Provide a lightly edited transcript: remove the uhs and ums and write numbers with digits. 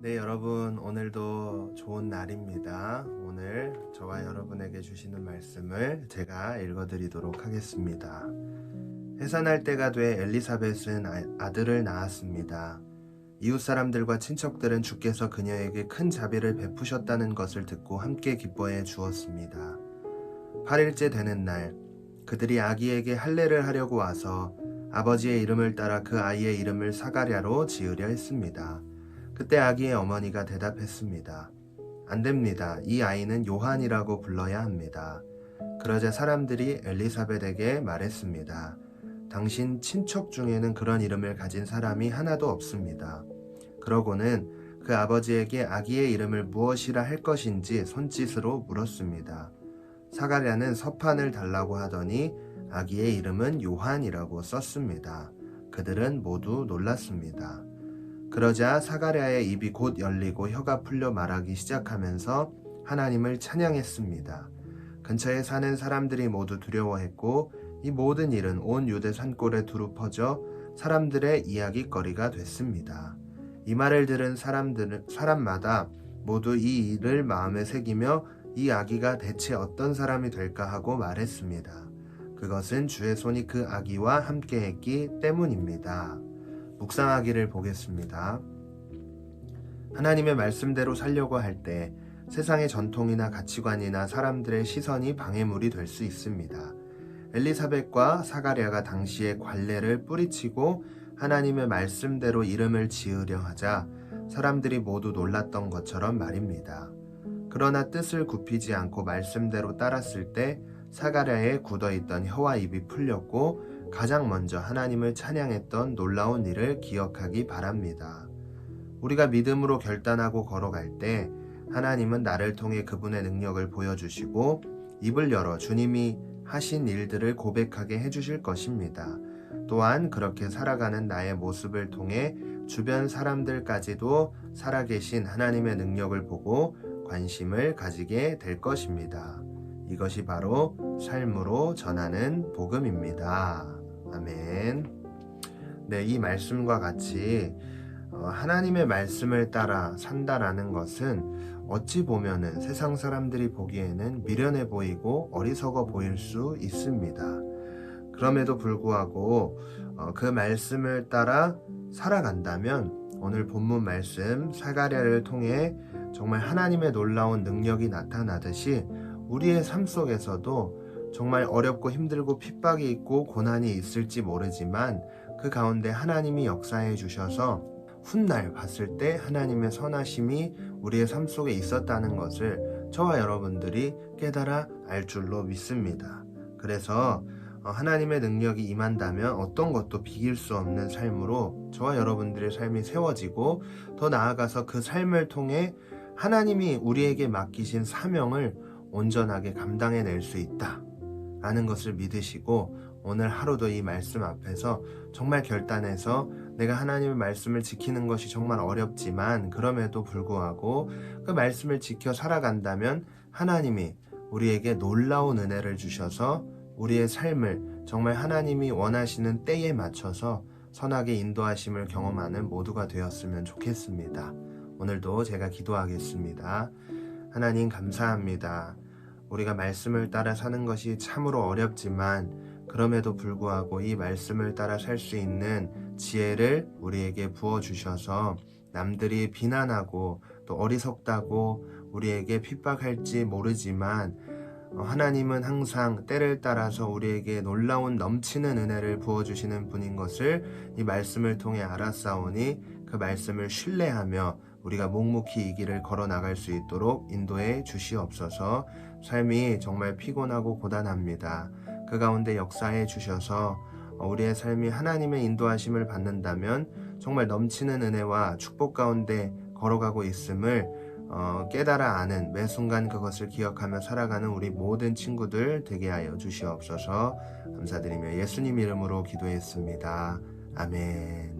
네, 여러분, 오늘도 좋은 날입니다. 오늘 저와 여러분에게 주시는 말씀을 제가 읽어드리도록 하겠습니다. 해산할 때가 돼 엘리사벳은 아들을 낳았습니다. 이웃 사람들과 친척들은 주께서 그녀에게 큰 자비를 베푸셨다는 것을 듣고 함께 기뻐해 주었습니다. 8일째 되는 날, 그들이 아기에게 할례를 하려고 와서 아버지의 이름을 따라 그 아이의 이름을 사가랴로 지으려 했습니다. 그때 아기의 어머니가 대답했습니다. 안 됩니다. 이 아이는 요한이라고 불러야 합니다. 그러자 사람들이 엘리사벳에게 말했습니다. 당신 친척 중에는 그런 이름을 가진 사람이 하나도 없습니다. 그러고는 그 아버지에게 아기의 이름을 무엇이라 할 것인지 손짓으로 물었습니다. 사가랴는 서판을 달라고 하더니 아기의 이름은 요한이라고 썼습니다. 그들은 모두 놀랐습니다. 그러자 사가랴의 입이 곧 열리고 혀가 풀려 말하기 시작하면서 하나님을 찬양했습니다. 근처에 사는 사람들이 모두 두려워했고 이 모든 일은 온 유대 산골에 두루 퍼져 사람들의 이야깃거리가 됐습니다. 이 말을 들은 사람마다 모두 이 일을 마음에 새기며 이 아기가 대체 어떤 사람이 될까 하고 말했습니다. 그것은 주의 손이 그 아기와 함께 했기 때문입니다. 묵상하기를 보겠습니다. 하나님의 말씀대로 살려고 할 때 세상의 전통이나 가치관이나 사람들의 시선이 방해물이 될 수 있습니다. 엘리사벳과 사가랴가 당시에 관례를 뿌리치고 하나님의 말씀대로 이름을 지으려 하자 사람들이 모두 놀랐던 것처럼 말입니다. 그러나 뜻을 굽히지 않고 말씀대로 따랐을 때 사가랴의 굳어있던 혀와 입이 풀렸고 가장 먼저 하나님을 찬양했던 놀라운 일을 기억하기 바랍니다. 우리가 믿음으로 결단하고 걸어갈 때 하나님은 나를 통해 그분의 능력을 보여주시고 입을 열어 주님이 하신 일들을 고백하게 해주실 것입니다. 또한 그렇게 살아가는 나의 모습을 통해 주변 사람들까지도 살아계신 하나님의 능력을 보고 관심을 가지게 될 것입니다. 이것이 바로 삶으로 전하는 복음입니다. 아멘. 네, 이 말씀과 같이 하나님의 말씀을 따라 산다라는 것은 어찌 보면은 세상 사람들이 보기에는 미련해 보이고 어리석어 보일 수 있습니다. 그럼에도 불구하고 그 말씀을 따라 살아간다면 오늘 본문 말씀 사가랴를 통해 정말 하나님의 놀라운 능력이 나타나듯이 우리의 삶 속에서도 정말 어렵고 힘들고 핍박이 있고 고난이 있을지 모르지만 그 가운데 하나님이 역사해 주셔서 훗날 봤을 때 하나님의 선하심이 우리의 삶 속에 있었다는 것을 저와 여러분들이 깨달아 알 줄로 믿습니다. 그래서 하나님의 능력이 임한다면 어떤 것도 비길 수 없는 삶으로 저와 여러분들의 삶이 세워지고 더 나아가서 그 삶을 통해 하나님이 우리에게 맡기신 사명을 온전하게 감당해낼 수 있다 라는 것을 믿으시고 오늘 하루도 이 말씀 앞에서 정말 결단해서 내가 하나님의 말씀을 지키는 것이 정말 어렵지만 그럼에도 불구하고 그 말씀을 지켜 살아간다면 하나님이 우리에게 놀라운 은혜를 주셔서 우리의 삶을 정말 하나님이 원하시는 때에 맞춰서 선하게 인도하심을 경험하는 모두가 되었으면 좋겠습니다. 오늘도 제가 기도하겠습니다. 하나님 감사합니다. 우리가 말씀을 따라 사는 것이 참으로 어렵지만 그럼에도 불구하고 이 말씀을 따라 살 수 있는 지혜를 우리에게 부어주셔서 남들이 비난하고 또 어리석다고 우리에게 핍박할지 모르지만 하나님은 항상 때를 따라서 우리에게 놀라운 넘치는 은혜를 부어주시는 분인 것을 이 말씀을 통해 알았사오니 그 말씀을 신뢰하며 우리가 묵묵히 이 길을 걸어 나갈 수 있도록 인도해 주시옵소서. 삶이 정말 피곤하고 고단합니다. 그 가운데 역사해 주셔서 우리의 삶이 하나님의 인도하심을 받는다면 정말 넘치는 은혜와 축복 가운데 걸어가고 있음을 깨달아 아는 매 순간 그것을 기억하며 살아가는 우리 모든 친구들 되게 하여 주시옵소서. 감사드리며 예수님 이름으로 기도했습니다. 아멘.